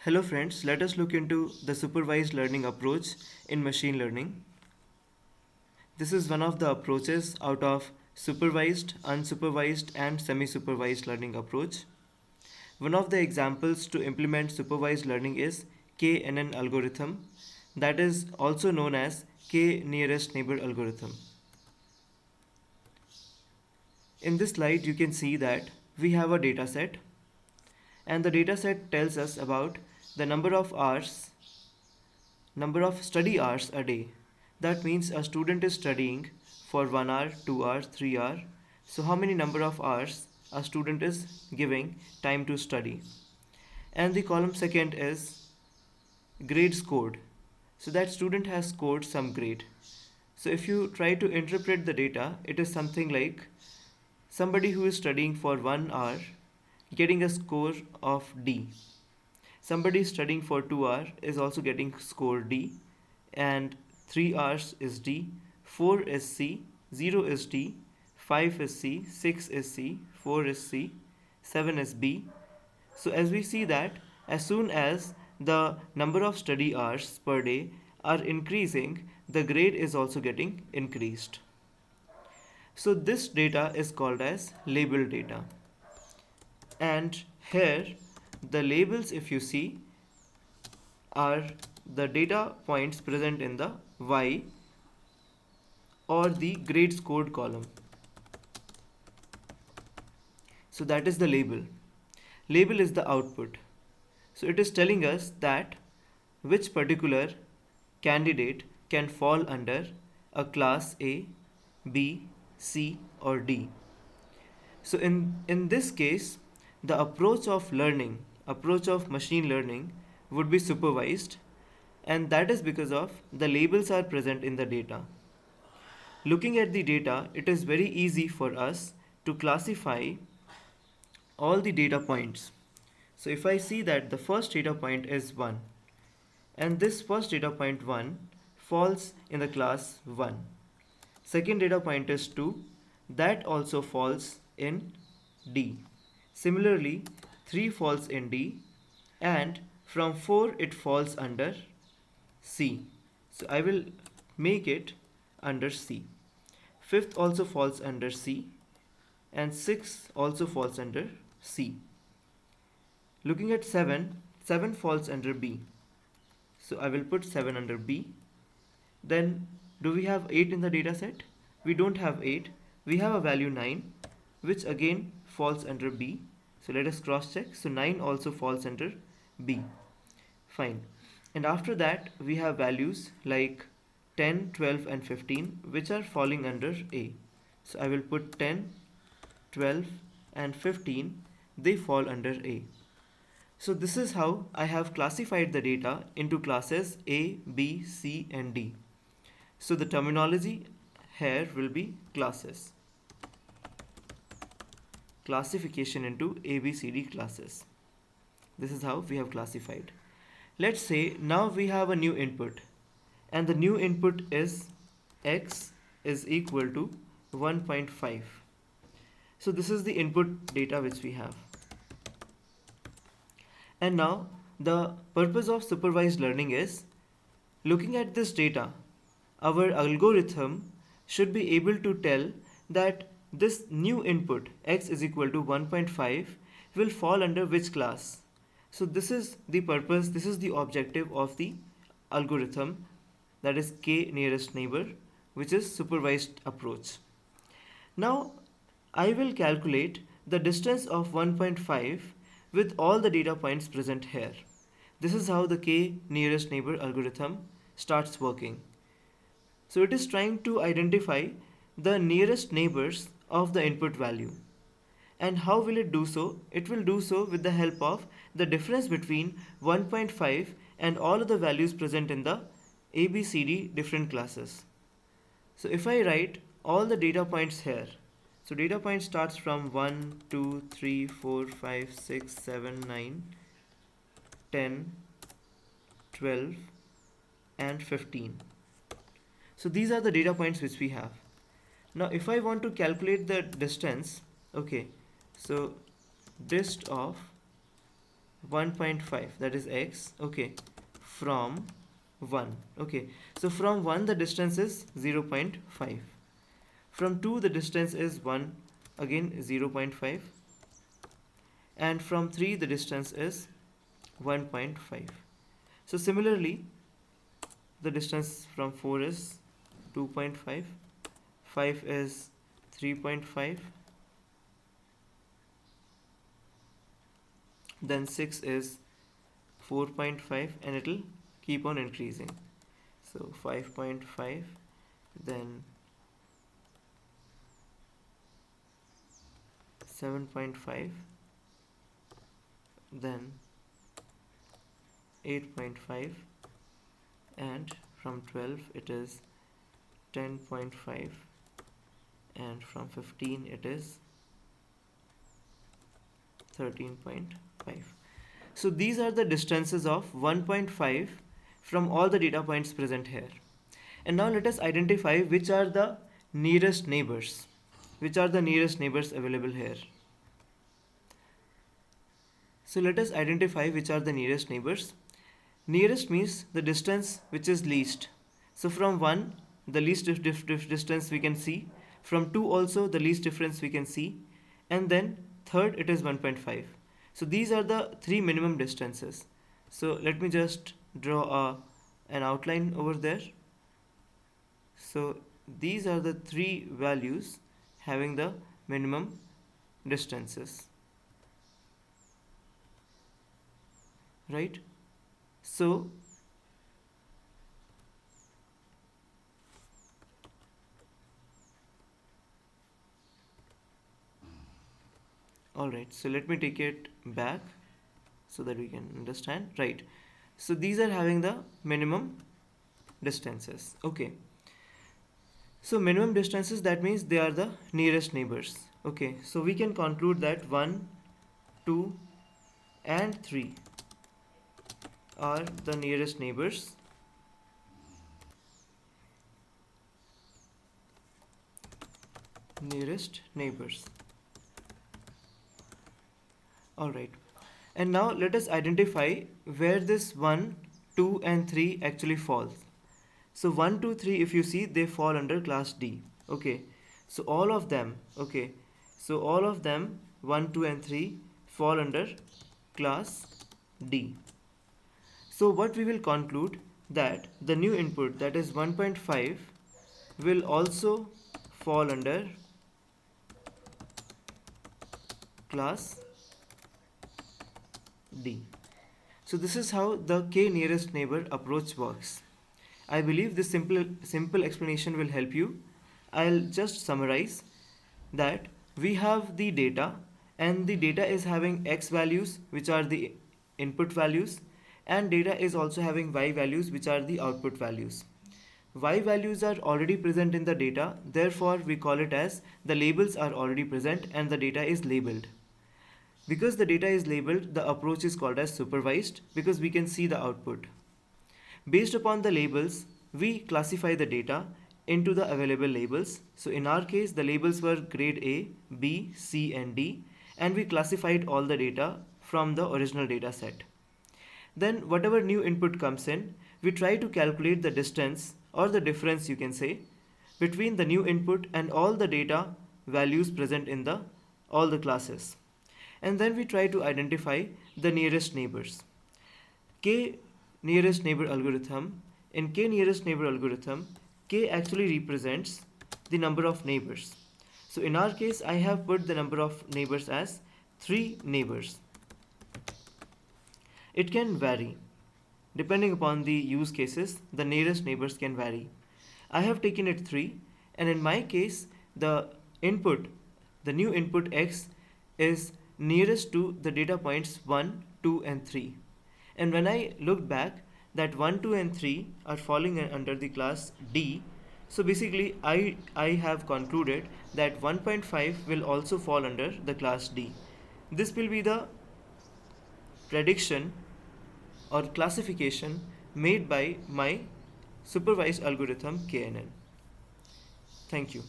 Hello friends, let us look into the supervised learning approach in machine learning. This is one of the approaches out of supervised, unsupervised and semi-supervised learning approach. One of the examples to implement supervised learning is KNN algorithm, that is also known as K nearest neighbor algorithm. In this slide you can see that we have a data set and the data set tells us about the number of study hours a day. That means a student is studying for 1 hour, 2 hours, 3 hours. So how many number of hours a student is giving time to study. And the column second is grade scored. So that student has scored some grade. So if you try to interpret the data, it is something like somebody who is studying for 1 hour getting a score of D. Somebody studying for 2 hours is also getting score D, and 3 hours is D, 4 is C, 0 is D, 5 is C, 6 is C, 4 is C, 7 is B. So as we see that as soon as the number of study hours per day are increasing, the grade is also getting increased. So this data is called as label data. And here the labels, if you see, are the data points present in the Y or the grade scored column. So that is the label. Label is the output. So it is telling us that which particular candidate can fall under a class A, B, C or D. So in this case, the approach of machine learning would be supervised, and that is because of the labels are present in the data. Looking at the data, it is very easy for us to classify all the data points. So if I see that the first data point is 1, and this first data point 1 falls in the class 1. Second data point is 2, that also falls in D. Similarly, 3 falls in D, and from 4 it falls under C. So I will make it under C. Fifth also falls under C, and 6 also falls under C. Looking at 7, 7 falls under B. So I will put 7 under B. Then do we have 8 in the data set? We don't have 8. We have a value 9, which again falls under B. So let us cross check. So 9 also falls under B. Fine. And after that we have values like 10, 12 and 15 which are falling under A. So I will put 10, 12 and 15, they fall under A. So this is how I have classified the data into classes A, B, C and D. So the terminology here will be classes. Classification into A, B, C, D classes. This is how we have classified. Let's say now we have a new input, and the new input is x is equal to 1.5. So this is the input data which we have. And now the purpose of supervised learning is looking at this data. Our algorithm should be able to tell that this new input x is equal to 1.5 will fall under which class. So this is the purpose, this is the objective of the algorithm, that is K nearest neighbor, which is supervised approach. Now I will calculate the distance of 1.5 with all the data points present here. This is how the K nearest neighbor algorithm starts working. So it is trying to identify the nearest neighbors of the input value. And how will it do so? It will do so with the help of the difference between 1.5 and all of the values present in the ABCD different classes. So if I write all the data points here, so data point starts from 1, 2, 3, 4, 5, 6, 7, 9, 10, 12 and 15. So these are the data points which we have. Now if I want to calculate the distance, okay, so dist of 1.5, that is x, okay, from 1, okay. So from 1 the distance is 0.5. From 2 the distance is 1, again 0.5. And from 3 the distance is 1.5. So similarly, the distance from 4 is 2.5, 5 is 3.5, then 6 is 4.5, and it will keep on increasing. So 5.5, then 7.5, then 8.5, and from 12 it is 10.5, and from 15 it is 13.5. So these are the distances of 1.5 from all the data points present here. And now let us identify which are the nearest neighbors. Which are the nearest neighbors available here? So let us identify which are the nearest neighbors. Nearest means the distance which is least. So from 1, the least distance we can see. From 2 also the least difference we can see. And then third it is 1.5. So these are the 3 minimum distances. So let me just draw an outline over there. So these are the 3 values having the minimum distances. Right? So alright, so let me take it back so that we can understand. Right, so these are having the minimum distances. Okay, so minimum distances, that means they are the nearest neighbors. Okay, so we can conclude that 1, 2 and 3 are the nearest neighbors. Nearest neighbors. Alright, and now let us identify where this 1, 2 and 3 actually falls. So 1, 2, 3, if you see, they fall under class D. Okay, so all of them, okay, so all of them 1, 2 and 3 fall under class D. So what we will conclude, that the new input, that is 1.5, will also fall under class D. So this is how the k nearest neighbor approach works. I believe this simple explanation will help you. I'll just summarize that we have the data, and the data is having x values, which are the input values, and data is also having y values, which are the output values. Y values are already present in the data, therefore we call it as the labels are already present and the data is labeled. Because the data is labeled, the approach is called as supervised, because we can see the output. Based upon the labels, we classify the data into the available labels. So in our case, the labels were grade A, B, C and D, and we classified all the data from the original data set. Then whatever new input comes in, we try to calculate the distance, or the difference you can say, between the new input and all the data values present in all the classes. And then we try to identify the nearest neighbors. K nearest neighbor algorithm, in K nearest neighbor algorithm, K actually represents the number of neighbors. So in our case, I have put the number of neighbors as 3 neighbors. It can vary. Depending upon the use cases, the nearest neighbors can vary. I have taken it 3, and in my case, the new input x is nearest to the data points 1, 2 and 3. And when I look back, that 1, 2 and 3 are falling under the class D. So basically I have concluded that 1.5 will also fall under the class D. This will be the prediction or classification made by my supervised algorithm KNN. Thank you.